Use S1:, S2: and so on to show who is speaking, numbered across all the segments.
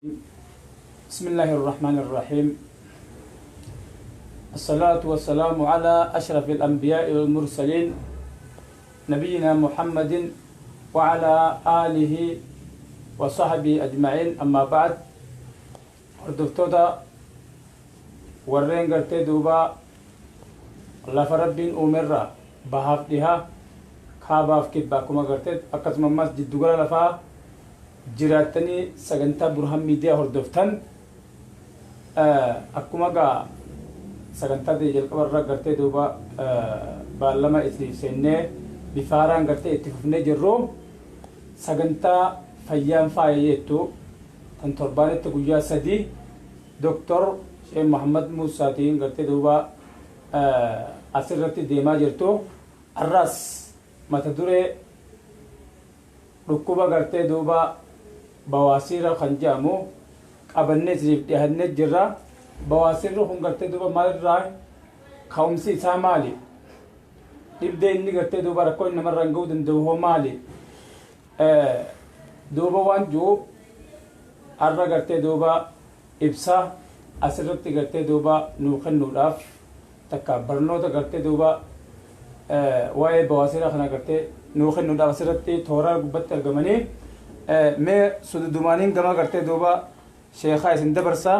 S1: بسم الله الرحمن الرحيم. الصلاة والسلام على أشرف الأنبياء والمرسلين نبينا محمد وعلى آله وصحبه أجمعين. أما بعد الدكتورة ورين قرتي دوبا الله فربين أمرا بهافتها خاباف كباكما قرتي أكثر من مسجد دوغرا لفا جراتني سجنتا برهم ميديا هردفتن أكماغا سجنتا دي جلقبر رغرتي دوبا بالما إسليسيني بفاران غرتي اتففني جرو سجنتا فيان فايتو تنترباني تقويا سدي دكتور شيخ محمد موسى تين غرتي دوبا أسرتي ديما جرتو الراس ما تدوري ركوبا غرتي دوبا بواسير خنجامو قبلني تجيب تهنت جرا بواسير هم قرتي دوبا مال راي خمسي سامالي يبدأ إني قرتي دوبا ركون نمر رنجود ندوه مالي دوبا وان جو أرى قرتي دوبا إبسا أسرتي قرتي دوبا نوخن نولاف تكبرنو تقرتي دوبا واي بواسير خنا قرتي نوخن نولاف أسرتي ثورا قبت الجماني मैं सुदुमानी गमा करते दोबा शेखा सिंधबरसा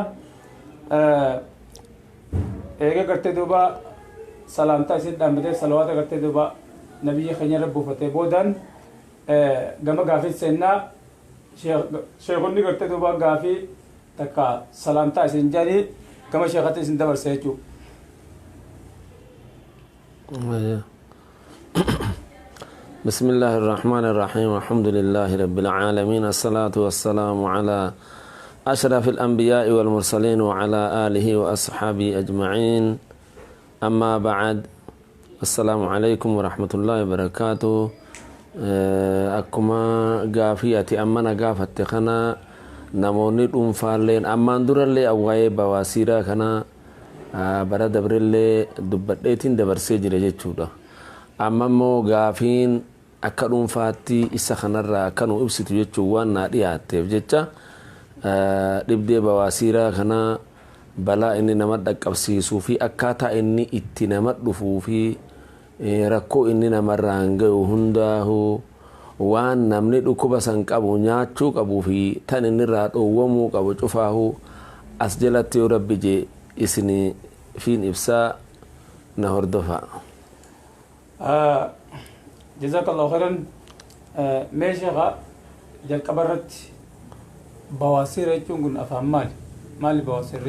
S1: एक करते दोबा सलामता सिद्ध अहमद सलवात करते दोबा नबी खैर बुफते बोदन गमा गाफी सेना शेखुन्नी करते दोबा गाफी तका सलामता सिंजारी गमा शेखते सिंधबरसे चु
S2: بسم الله الرحمن الرحيم والحمد لله رب العالمين الصلاة والسلام على أشرف الأنبياء والمرسلين وعلى آله وأصحابه أجمعين. أما بعد السلام عليكم ورحمة الله وبركاته. أكما قافية أمنا قافت خنا نموني فالين أما ندر اللي أوغاي بواسيرا خنا برا دبر اللي دبتين دبر سيجر جيتشودا أما مو قافين akka dhuunfaatti isa kanarraa akkanuu ibsitu jechuun waan naa dhiyaatteef jecha dhibdee bawaasiiraa kana balaa inni nama dhaqqabsiisuu fi akkaataa inni itti nama dhufuu fi rakkoo inni namarraan gahu hundaahu waan namni dhukkuba san qabu nyaachuu qabuu fi tan inni irraa dhoowwamuu qabu cufaahu as jalatti yoo rabbi jee isini fiin ibsaa na hordofa.
S1: جزاك الله خيرا. ماشي غا جل كبرت بواسير يجون أفهم مال بواسير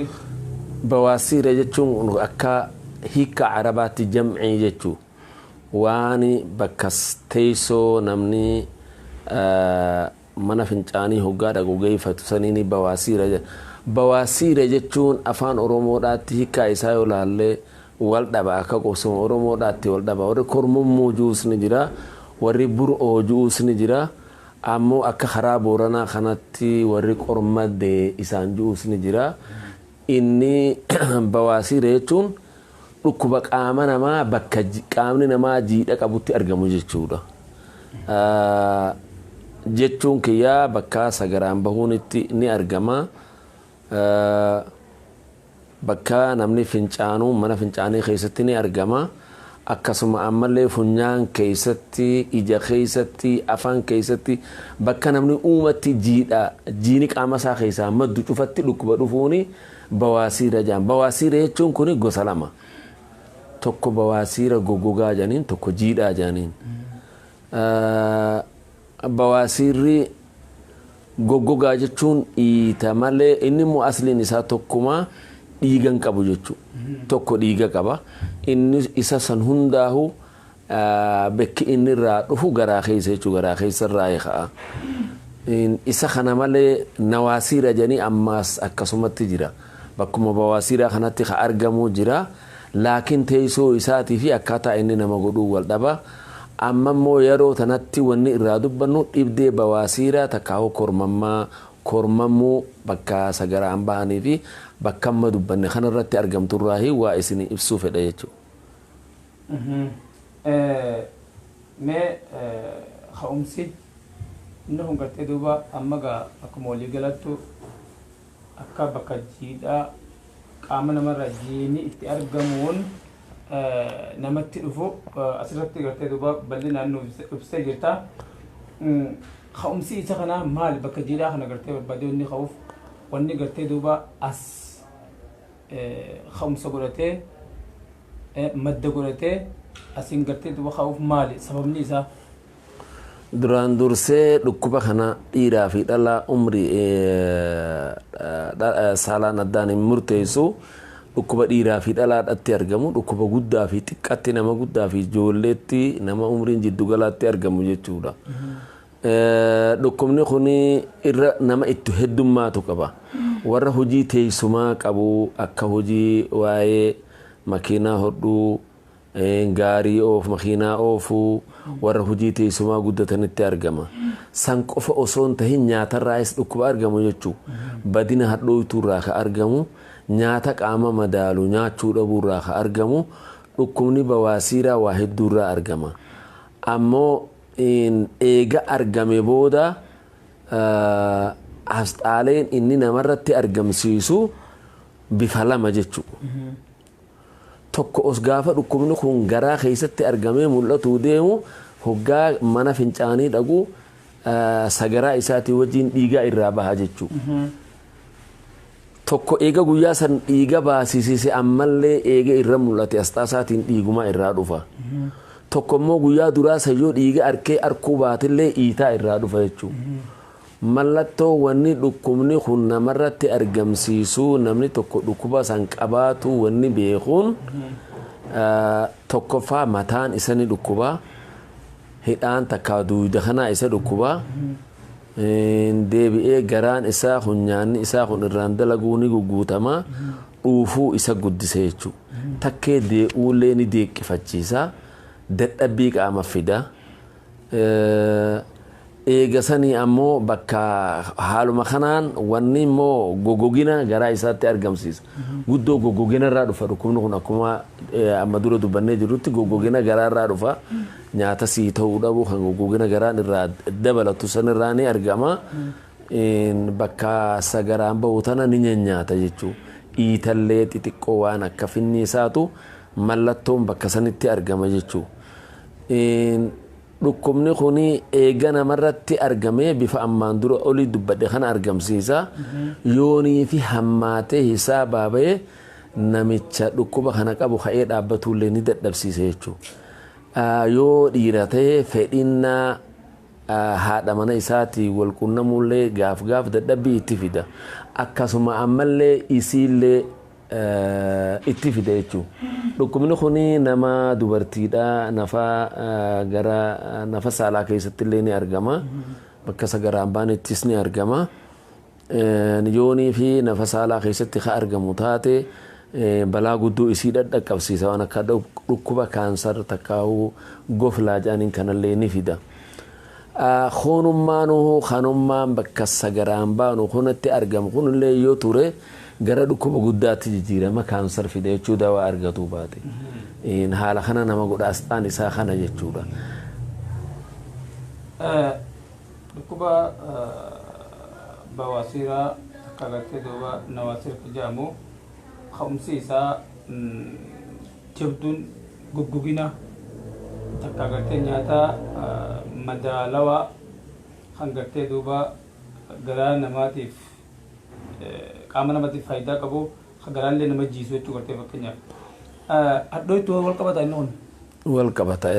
S2: بواسير يجون أكا هيك عربات جمعي يجو واني بكستيسو نمني mana fincaanii hoggaa dhaqu geeffatu saniini bawaasiira jechuun afaan oromoodhaatti hiikaa isaa yoo laallee wal dhaba akka qosoma oromoodhaatti wal dhaba warri kormummuu juus ni jira warri bur'oo juus ni jira ammoo akka karaa booranaa kanatti warri qormaddee isaan juus ni jira. Inni bawaasiira jechuun dhukkuba qaama namaa bakka qaamni namaa jiidha qabutti argamu jechuudha. jechuun kiyyaa bakka sagaraan bahuunitti ni argama. Bakka namni fincaanuu mana fincaanii keessatti ni argama. Akkasuma ammallee funyaan keessatti, ija keessatti, afaan keessatti bakka namni uumatti jiini qaama isaa keessaa maddu cufatti dhukkuba dhufuuni bawaasiira jedhama. Bawaasiira jechuun kun gosa lama. Tokko bawaasiira goggogaa jedhaniin, tokko jiidhaa jedhaniin. Bawaasiirri goggogaa jechuun dhiita malee inni immoo asliin isaa tokkuma dhiigan qabu jechuudha. Tokko dhiiga qaba. Inni isa san hundaahu bakki inni irraa dhufu garaa keessa jechuudha. Garaa keessa irraa eegaa. Isa kana malee nawaasiira jedhanii ammaas akkasumatti jira. Bakkuma bawaasiiraa kanatti ka argamu jira. Laakiin teessoo isaatii fi akkaataa inni nama godhuu wal dhaba. Amma immoo yeroo tanatti wanni irraa dubbannu dhibdee bawaasiiraa takkaawu kormammuu bakka sagaraan bahanii fi bakka amma dubbanne kanarratti argamtu irraa waa isinii ibsuu fedha jechuudha.
S1: Mee ka'umsi inni kun gartee duuba amma gaa akkuma walii galattu akka bakka jiidhaa qaama namarra jiini itti argamuun namatti dhufu asirratti gartee duuba bal'inaan nuuf ibsee jirta. Ka'umsi isa kanaa maal bakka jiidhaa kana gartee barbaadee wanni ka'uuf wanni gartee duuba as ka'umsa godhatee madda godhatee asiin gartee duuba ka'uuf maali sababni isaa?
S2: Duraan dursee dhukkuba kana dhiiraa fi dhalaa umrii saalaan addaan hin murteessu. Dhukkuba dhiiraa fi dhalaadhaatti argamu, dhukkuba guddaa fi xiqqaatti nama guddaa fi ijoolleetti nama umriin jiddu galaatti argamu jechuudha. Dhukkubni kun irra nama itti heddummaatu qaba. Warra hojii teessumaa qabu akka hojii waa'ee makiinaa hodhuu, gaarii makiinaa oofuu, warra hojii teessumaa guddatanitti argama. San qofa osoo hin tahin nyaatarraas dhukkuba argamu jechuudha. Badina hadhooytuurraa ka argamu, nyaata qaama madaalu nyaachuu dhabuurraa ka argamu, dhukkubni bawaasiiraa waa hedduurraa argama. Ammoo eega argame booda asxaaleen inni namarratti argamsiisu bifa lama jechuudha. Tokko os gaafa dhukkubni kun garaa keessatti argamee mul'atu deemu hoggaa mana fincaanii dhaqu sagaraa isaatii wajjin dhiigaa irraa baha jechuudha. Tokko eega guyyaa san dhiiga baasisise ammallee eega irra mul'ate asxaa isaatiin dhiigumaa irraa dhufa. Tokko immoo guyyaa duraa sayyoo dhiiga arkuu baatillee iitaa irraa dhufa jechuudha. Mallattoo wanni dhukkubni kun namarratti argamsiisu namni tokko dhukkuba san qabaatu wanni beekuun tokkoffaa mataan isa ni dhukkuba, hidhaan takka duuda kanaa isa dhukkuba, deebi'ee garaan isaa kun nyaanni isaa kun irraan dalaguu ni guguutama, dhuufuu isa guddisa jechuudha. Takkee dee'uullee ni deeqqifachiisa, dadhabbii qaama fida. Eegasanii ammoo bakka haaluma kanaan wanni immoo gogogina garaa isaatti argamsiisa. Guddoo gogogina irraa dhufa dhukkubni kun akkuma amma dura dubbannee jirrutti gogogina garaa irraa dhufa. Nyaata sii ta'uu dhabu kan gogogina garaan irraa dabalatu san irraa ni argama. Bakka sagaraan bahu tana ni nyaata jechuudha. Iitallee xixiqqoo waan akka finniisaatu mallattoon bakka sanitti argama jechuudha. Dhukkubni kun eega namarratti argamee bifa ammaan dura olii dubbadhe kana argamsiisa. Yoonii fi hammaatee hisaabaa bahee namicha dhukkuba kana qabu ka'ee dhaabbatullee ni dadhabsiisa jechuudha. Yoo dhiira ta'e fedhinnaa haadha mana isaatii wal qunnamullee gaaf dadhabbii itti fida. Akkasuma ammallee isiillee itti fida jechuudha. Dhukkubni kun nama dubartiidha nafa saalaa keessatti illee ni argama. Bakka sagaraan baanettis ni argama. Yoonii fi nafa saalaa keessatti ka argamu taate balaa guddoo isii dhaqqabsiisa waan akka dhukkuba kaansar takkaa'uu goflaa jedhaniin kanallee ni fida. Kanummaan bakka sagaraan baanu kunatti argamu kunillee yoo ture gara dhukkuba guddaatti jijjiirama kaansar fida jechuu dawaa argatu baate. Haala kana nama godha asxaan isaa kana jechuudha.
S1: Dhukkuba bawaasiiraa akka agartee duuba nawaasiir jedhamu ka'umsi isaa jabduun goggogina takka agartee nyaata madaalawaa kan agartee duuba garaa namaatiif qaama namaatiif faayidaa qabu garaallee nama jiisu jechuu agartee fakkeenyaaf. Hadhooytu wal qabata inni kun?
S2: Wal qabata.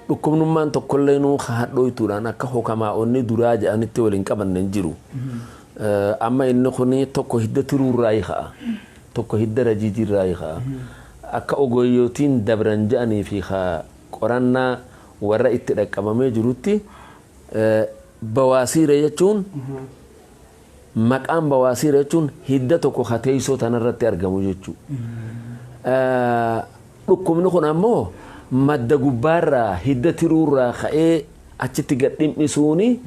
S2: Dhukkubnummaan tokkollee nuu hadhooytuudhaan akka hokamaa onni duraa jedhanitti waliin qabanne hin jiru. Amma inni kun tokko hidda tiruurraa ka'a. Tokko hidda rajiijirraa ka'a. Akka ogeeyyotiin dabran jedhanii fi qorannaa warra itti dhaqqabamee jirutti bawaasiira jechuun maqaan bawaasiira jechuun hidda tokko kateessoo tanarratti argamu jechuudha. Dhukkubni kun ammoo madda gubbaarraa hidda tiruurraa ka'ee achitti gadhimisuuni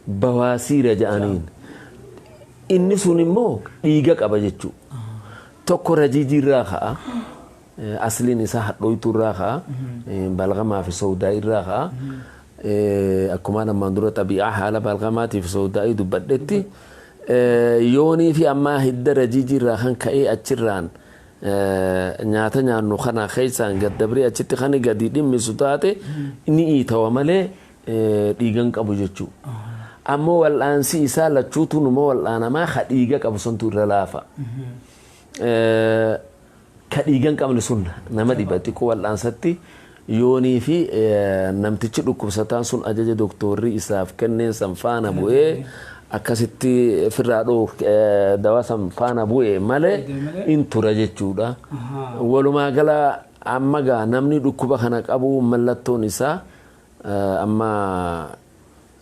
S2: bawaasiira jedhaniin. Inni sun immoo dhiiga qaba jechuudha. Tokko rajiijirraa ka'a. Asliin isaa hadhooytuurraa ka'a. Balgamaa fi soodaa irraa ka'a. Akkuma ammaan dura xabi'aa haala balgamaatii fi soodaa dubbadhetti yoonii fi ammaa hidda rajiijirraa kan ka'ee achirraan nyaata nyaannu kana keessaan gad dabree achitti kan gadi dhimmisu taate ni iitawa malee dhiigan qabu jechuu ammoo wal'aansi isaa lachuutu numa wal'aanamaa ka dhiiga qabu santu irra laafa ka dhiigan qabne sun nama dhibatti ko wal'aansatti yoonii fi namtichi dhukkubsataan sun ajaja doktorri isaaf kenneen san faana bu'ee akkasitti firraadhoo dawaa san faana bu'ee malee in tura jechuudha walumaa gala amma gaa namni dhukkuba kana qabu mallattoon isaa amma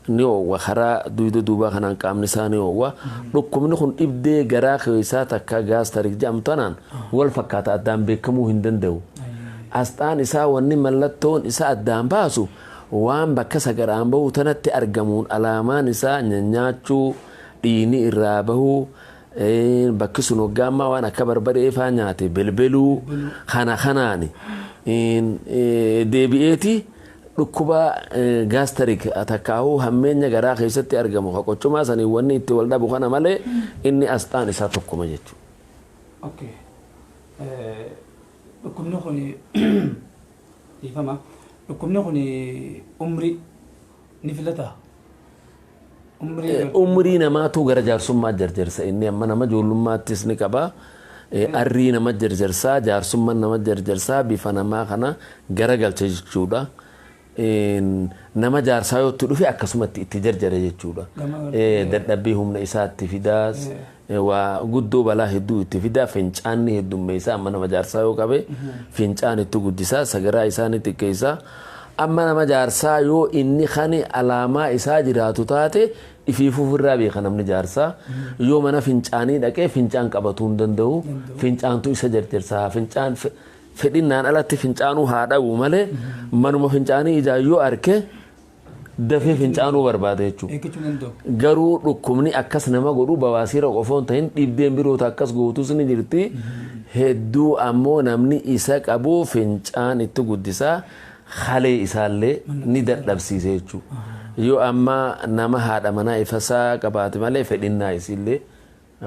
S2: ni oowwa karaa duyda duubaa kanaan qaamni isaa ni oowwa dhukkubni kun dhibdee garaa keessaa takka gaastarik jedhamtanaan wal fakkaata addaan beekamuu hin danda'u asxaan isaa wanni mallattoon isaa addaan baasu waan bakka sagaraan bahu tanatti argamuun alaamaan isaa nyaachuu dhiini irraa bahuu bakki sun hoggaammaa waan akka barbaree faa nyaate belbeluu kana kanaani deebi'eeti dhukkuba gaastarik takkaa'uu hammeenya garaa keessatti argamu qochumaa sanii wanni itti wal dhabu kana malee inni asxaan isaa tokkuma jechuudha.
S1: Okay. Dhukkubni kun ifama. Dhukkubni kun umrii ni filata.
S2: Umrii namaatu gara jaarsummaa jarjarsa inni amma nama ijoollummaattis ni qaba. Arrii nama jarjarsaa jaarsummaan nama jarjarsaa bifa namaa kana gara galcha jechuudha. Nama jaarsaa yoo dhufe akkasumatti itti jarjare jechuudha. Dadhabbii humna isaatti fidaas waa guddoo balaa hedduu itti fidaa fincaanni heddummeessaa amma nama jaarsaa yoo qabe fincaan itti guddisaa sagaraa isaanii xiqqeessaa amma nama jaarsaa yoo inni kan alaamaa isaa jiraatu taate ifiifuuf irraa beeka namni jaarsaa yoo mana fincaanii dhaqee fincaan qabatuu hin danda'u fincaantu isa jarjarsaa fincaan fedhinnaan alatti fincaanuu haa dha'u malee manuma fincaanii ijaayyoo arke dafee fincaanuu barbaada jechuudha. Garuu dhukkubni akkas nama godhu bawaasiira qofoon ta'in dhibdeen biroota akkas gootus ni jirti. Hedduu ammoo namni isa qabu fincaan itti guddisaa halee isaallee ni dadhabsiise jechuudha. Yoo amma nama haadha manaa ifasaa qabaate malee fedhinnaa isillee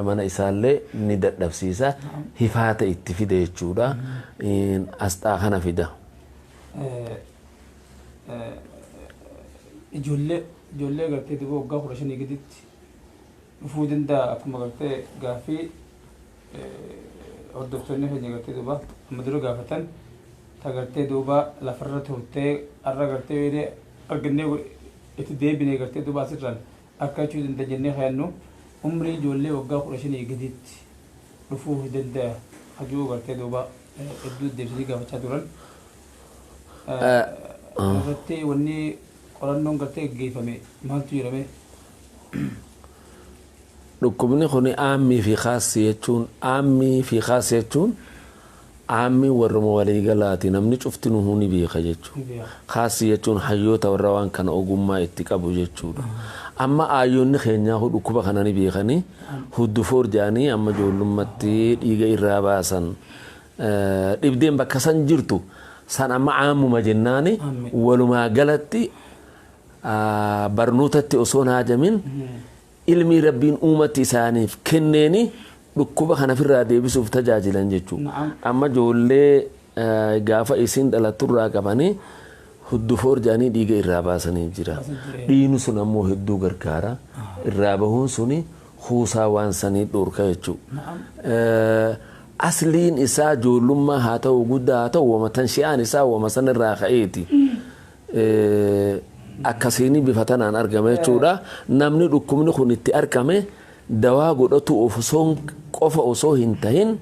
S2: mana isaallee ni dadhabsiisa hifaata itti fide jechuudha. Asxaa kana fida.
S1: Ijoollee gartee duuba waggaa 15 gaditti dhufuu danda'a akkuma gartee gaaffii hordoftoonni keenya gartee duuba amma dura gaafatan ta gartee duuba lafarra turtee arra gartee weedee argannee itti deebinee gartee duuba asirraan akka jechuu danda'a jennee kayannu umrii ijoollee waggaa 15 gaditti dhufuu danda'a hajuu gartee duuba hedduu deebisanii gaafachaa turan. Irratti wanni qorannoon gartee geeffame maaltu jedhame?
S2: Dhukkubni kun aammii fi khaasii jechuun aammii warruma waliigalaati namni cufti nuhuu ni beeka jechuudha. Khaasii jechuun hayyoota warra waan kana ogummaa itti qabu jechuudha. Amma aayyoonni keenyaa dhukkuba kana ni beekanii huddufoor jedhanii amma ijoollummaatti dhiiga irraa baasan dhibdeen bakka san jirtu san amma aammuma jennaani walumaa galatti barnootatti osoo haajamin ilmi rabbiin uumatti isaaniif kenneeni dhukkuba kana ofirraa deebisuuf tajaajilan jechuudha. Amma ijoollee gaafa isin dhalaturraa qabanii huddufoor jedhanii dhiiga irraa baasanii jira. Dhiigni sun ammoo hedduu gargaara. Irraa bahuun suni kuusaa waan sanii dhorka jechuudha. Asliin isaa ijoollummaa haa ta'u guddaa haa ta'u wama tanshi'aan isaa wama sanirraa ka'eeti. Akkasiin bifa tanaan argame jechuudha. Namni dhukkubni kun itti argame dawaa godhatu qofa osoo hin tahin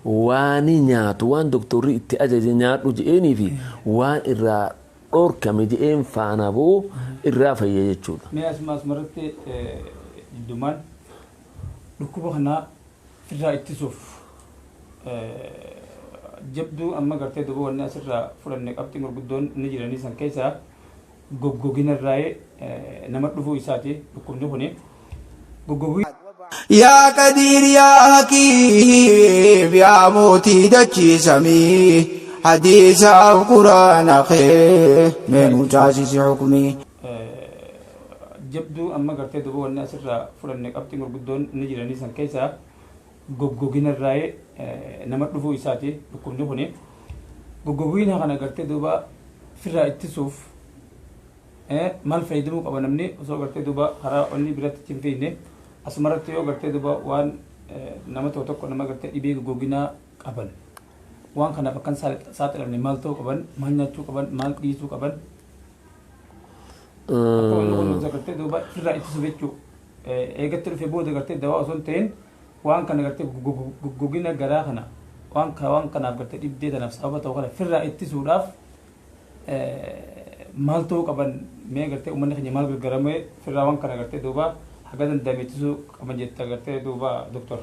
S2: waan nyaatu waan doktorri itti ajaje nyaadhu je'eenii fi waan irraa dhorkame je'een faana bu'u irraa fayya jechuudha.
S1: Mee asumarratti jiddumaan dhukkuba kanaa irraa ittisuuf jabduu amma gartee duuba wanni asirraa fudhanne qabxiin gurguddoon ni jiranii san keessaa goggogina irraa nama dhufuu isaati dhukkubni kuni goggogii.
S3: يا قدير يا حكيم يا موتي دجي سمي حديث القرآن خير من مجازي حكمي
S1: jabduu amma gartee duuba wanni asirraa fudhanne qabxii gurguddoon ni jiranii san keessaa goggogina irraa nama dhufuu isaati dhukkubni kuni goggogina kana gartee duuba firraa ittisuuf maal fayyadamuu qaba namni osoo gartee duuba karaa onni biratti hin fiinne asumarratti yoo gartee duuba waan nama tokko nama gartee dhibee goggoginaa qaban waan kanaaf akkan saaxilamne maal ta'uu qaban maal nyaachuu qaban maal dhiisuu qaban akka wanni kun gartee duuba firraa ittisuuf jechuu eegatti dhufee booda gartee dawaa osoo hin ta'in waan kana gartee goggogina garaa kana waan kanaaf gartee dhibdee tanaaf sababa ta'u kana firraa ittisuudhaaf maal ta'uu qaban mee gartee uummanni keenya maal gargaaramee firraa waan kana gartee duuba haga danda'ame ittisuu qaban jetta gartee duuba doktor.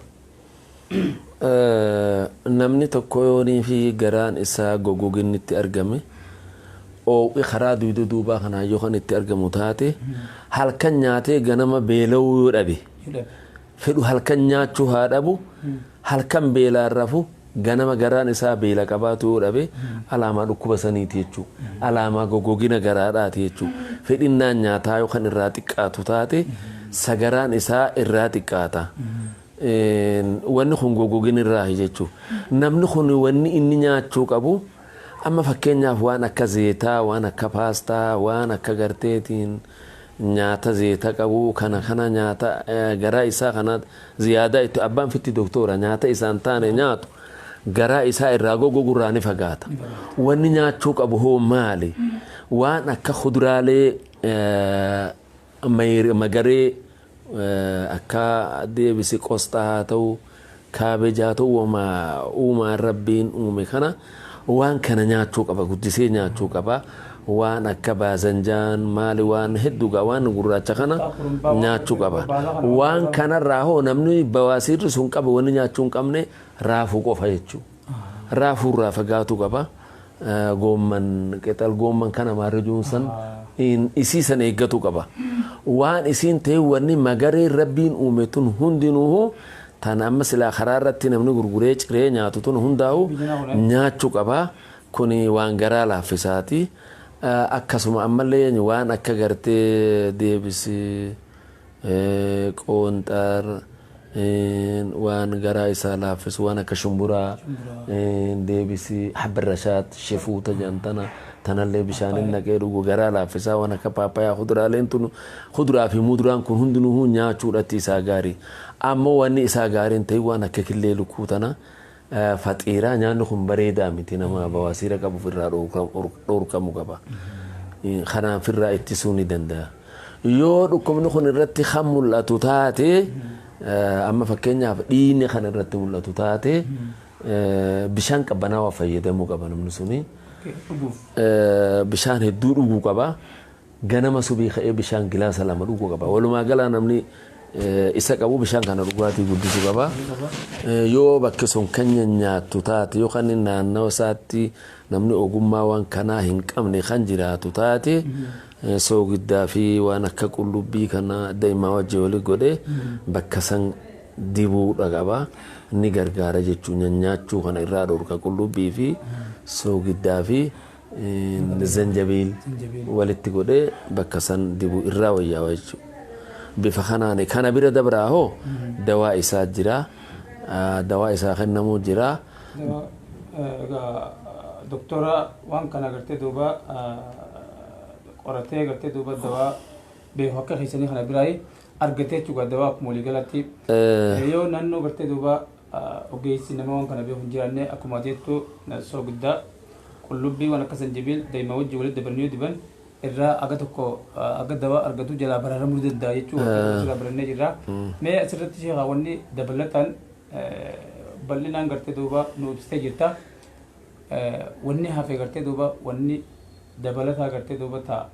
S2: Namni tokko yoonii fi garaan isaa goggoginni itti argame ooqi karaa duuba kanaa yoo kan itti argamu taate halkan nyaatee ganama beela'uu yoo dhabe fedhu halkan nyaachuu haa dhabu halkan beelaan rafu ganama garaan isaa beela qabaatu yoo dhabe alaamaa dhukkuba saniiti jechuudha. Alaamaa goggogina garaadhaati jechuudha. Fedhinnaan nyaataa yoo kan irraa xiqqaatu taate sagaraan isaa irraa xiqqaata. Wanni kun goggogina irraa jechuudha. Namni kun wanni inni nyaachuu qabu amma fakkeenyaaf waan akka zeetaa, waan akka paastaa, waan akka garteetiin nyaata zeeta qabu kana nyaata garaa isaa kana ziyaadaa itti abbaan fitti doktora nyaata isaan taane nyaatu garaa isaa irraa goggogurraa ni fagaata. Wanni nyaachuu qabu hoo maali? Waan akka kuduraalee magaree akka deebisi qosxaa haa ta'u kaabejaa ta'u uumaan rabbiin uume kana waan kana nyaachuu qaba guddisee nyaachuu qaba. Waan akka baasanjaan maali waan hedduugaa waan gurraacha kana nyaachuu qaba. Waan kanarraa hoo namni bawaasiirri sun qaba wanni nyaachuu hin qabne raafuu qofa jechuudha. Raafuu irraa fagaatuu qaba. Goomman qexal goomman kana maarrajuun san isii san eeggatu qaba. Waan isiin ta'e wanni magaree rabbiin uume tun hundinuu tan amma silaa karaa irratti namni gurguree ciree nyaatu tun hundaa'u nyaachuu qaba. Kuni waan garaa laaffisaati. Akkasuma ammallee waan akka gartee deebisi qoonxaar waan garaa isaa laaffisu waan akka shumburaa deebisi habbarashaat shefuuta jantana tanallee bishaaniin naqee dhugu garaa laaffisaa waan akka paappayaa kuduraaleen tun kuduraa fi muduraan kun hundinuu nyaachuudhatti isaa gaarii. Ammoo wanni isaa gaariin ta'e waan akka killee lukkuu tana faxiiraa nyaanni kun bareedaa miti nama bawaasiira qabu firraa dhorkamu qaba. Kanaan firraa ittisuu ni danda'a. Yoo dhukkubni kun irratti kan mul'atu taate amma fakkeenyaaf dhiigni kan irratti mul'atu taate bishaan qabbanaawaa fayyadamuu qaba namni suni. Bishaan hedduu dhuguu qaba. Ganama subii ka'ee bishaan gilaasa lama dhuguu qaba. Walumaa galaa namni isa qabu bishaan kana dhugaatii guddisuu qaba. Yoo bakki sun kan nyaattu taate yoo kan naannoo isaatti namni ogummaa waan kanaa hin qabne kan jiraatu taate soogiddaa fi waan akka qullubbii kana daa'imaa wajjin walii godhee bakka san dibuudha qaba. Ni gargaara jechuun nyaachuu kana irraa dhorka qullubbii fi soogiddaa fi zanjabiil walitti godhee bakka san dibuu irraa wayyaa jechuudha. Bifa kanaan kana bira dabraa hoo dawaa isaa jira. Dawaa isaa kennamuu jira.
S1: Doktora waan kana gartee duuba qoratee gartee duuba dawaa beeku akka keessanii kana biraa argatee jechuudha dawaa akkuma walii galatti. Yoo naannoo gartee duuba ogeessi nama waan kana beeku hin jiraanne akkuma jettu soogiddaa qullubbii waan akka zanjabiil daa'ima wajjin walitti dabalanii diban irraa aga tokko aga dawaa argatu jalaa baraaramuu danda'a jechuudha. Jalaa barannee jirra. Mee asirratti sheekaawwanni dabalataan bal'inaan gartee duuba nu ibsitee jirta. Wanni hafee gartee duuba wanni dabalataa gartee duuba ta'a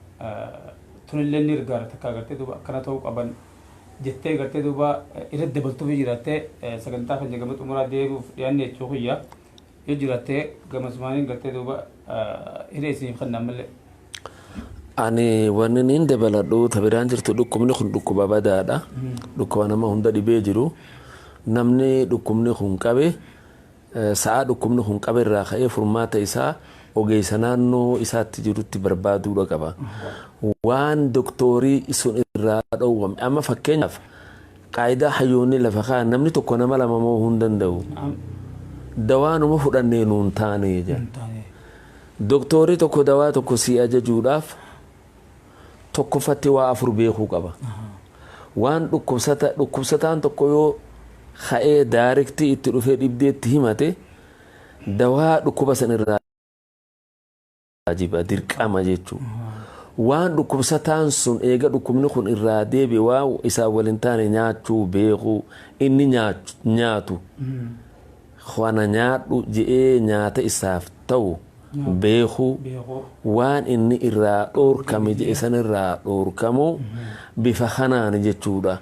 S1: tunillee ni gargaara takka gartee duuba akkana ta'uu qaban jettee gartee duuba irratti dabaltuuf jiraattee sagantaa kan jedhamu xumuraa deebi'uuf dhiyaanne jechuu kiyya yoo jiraattee gamasumaaniin gartee duuba hiree isiniif kannaan malee.
S2: Ani wanni niin dabaladhu tabiraan jirtu dhukkubni kun dhukkuba badaadha. Dhukkuba nama hunda dhibee jiru. Namni dhukkubni kun qabe sa'a dhukkubni kun qabe irraa ka'ee furmaata isaa ogeessa naannoo isaatti jirutti barbaaduudha qaba. waan doktorii sun irraa dhowwame amma fakkeenyaaf qaayidaa hayyoonni lafa kaan namni tokko nama lama moo hin danda'u dawaanuma fudhannee nuun taane jedha doktorii tokko dawaa tokko si ajajuudhaaf tokkoffatti waa afur beekuu qaba waan dhukkubsataan tokko yoo ka'ee daarektii itti dhufee dhibdeetti himate dawaa dhukkuba san irraa ajiba dirqama jechuudha waan dhukkubsataan sun eega dhukkubni kun irraa deebi waa isaa waliin taane nyaachuu beekuu inni nyaatu khwana nyaadhu je'ee nyaata isaaf ta'u beekuu waan inni irraa dhoorkame je'e san irraa dhoorkamu bifa kanaan jechuudha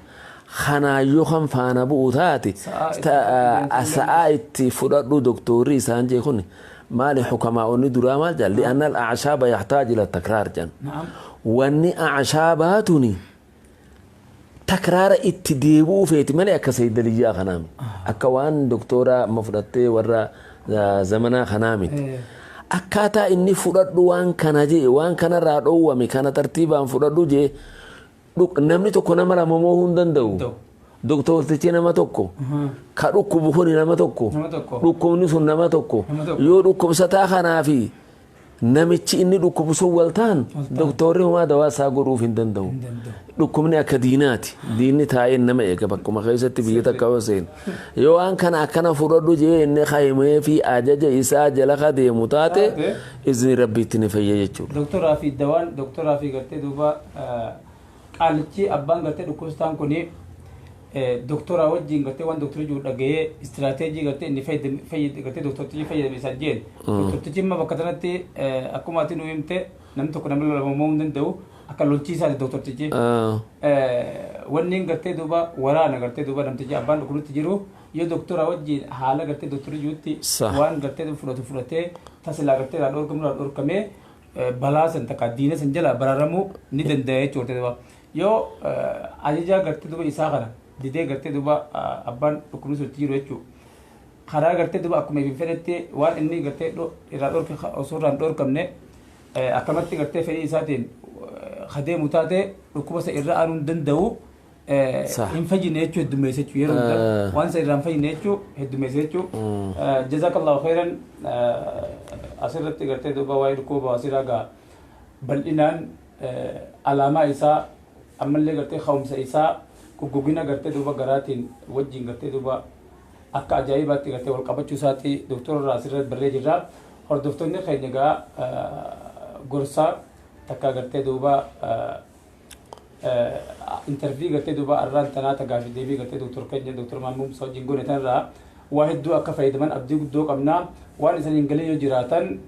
S2: kanaa yoo kan faana bu'u taate sa'aa itti fudhadhu doktorii isaan jee kun مالي حكماء ندرا مال جل لأن الأعشاب يحتاج إلى التكرار جن واني أعشاباتني تكرار اتديبو في اتمنى أكسيد لي خنامي أكوان دكتورة مفردتي ورا زمنا خنامي أكاتا إني فرد وان كان جي وان كان رادو ومي كان ترتيبا فرد جي نمني تكون مرا مموهن دندو دكتور تيجي نما توكو كاروكو بخوني نما توكو روكو نسون نما توكو يو روكو ستا خنا في نمتشي إني روكو بسو والتان دكتور هو دوا ساغورو في دندو روكو من أكادينات ديني تاين نما إيكا بكو مخيسة تبيتا كوسين يو أن كان أكنا فرادو جي إني خايمة في آجاج إسا جلخا دي متاتي إذن ربي تنفيا يجور
S1: دكتور رافي الدوان دكتور رافي قرتي دوبا قالتشي أبان قرتي دوكوستان كوني دكتورة وجين قلت وان دكتور جو لقيه استراتيجي قلت إني فايد قلت دكتور تجي فايد بيسجل دكتور تجي ما بكترتي أكو ما تنو يمتى نمتو كنا مللا ممون دندو أكلون تيسا دكتور تجي وانين قلت دوبا ورانا قلت دوبا نم تجي أبان كلو تجيرو يو دكتورة وجين حالة قلت دكتور جوتي وان قلت دو فرطة تسلا قلت رادور كمي بلاس انت كدينة سنجلا برارمو ندن ده چورته دوبا يو أجيجا قلت دوبا إساقنا didee gartee duba abbaan dhukkubni sun jiru jechuudha karaa gartee duba akkuma ifin fedhetti waan inni gartee irraa dhorke osoo irraan dhorkamne akkamatti gartee fedhii isaatiin kadeemu taate dhukkuba isa irra aanuu hin danda'u hin fayyine jechuu heddummeessa jechuu yeroo hundaa waan isa irraa hin fayyine jechuu heddummeessa jechuu jazaakallahu khairan asirratti gartee duba waa'ee dhukkuba baasiraa gaa bal'inaan alaamaa isaa ammallee gartee ka'umsa isaa gugina gartee duba garaatiin wajjin gartee duba akka ajaa'ibaatti gartee wal qabachuu isaatti doktora raasirratti barree jirra hordoftoonni keenya egaa gorsaa takka gartee duba intervii gartee duba arraan tanaa tagaafi deebii gartee doktor keenya doktor Maamuu Musaa wajjin goone tanarraa waa hedduu akka fayyadaman abdii guddoo qabnaa waan isan hin galee yoo jiraatan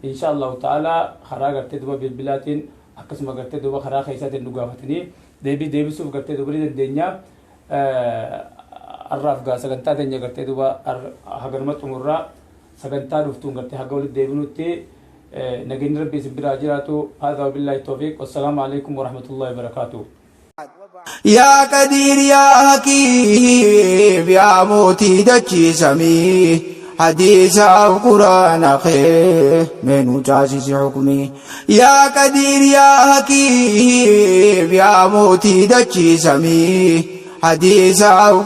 S1: insha Allahu ta'ala karaa gartee duba bilbilaatiin akkasuma gartee duba karaa keessaatiin nu gaafatanii deebisuuf gartee duba dandeenya arraaf gaa sagantaa teenya gartee duba haganuma xumurraa sagantaa dhuftuun gartee haga walitti deebinutti nageenyi rabbii isin biraa jiraatu haadaa wabillaahi tawfiiq wassalaamu alaikum warahmatullahi wabarakaatuh
S3: يا قدير يا حكيم يا موتي دجي سمي حديث القرآن خير من جاسس حكمي يا قدير يا حكيم يا موتي دجي سمي حديث القرآن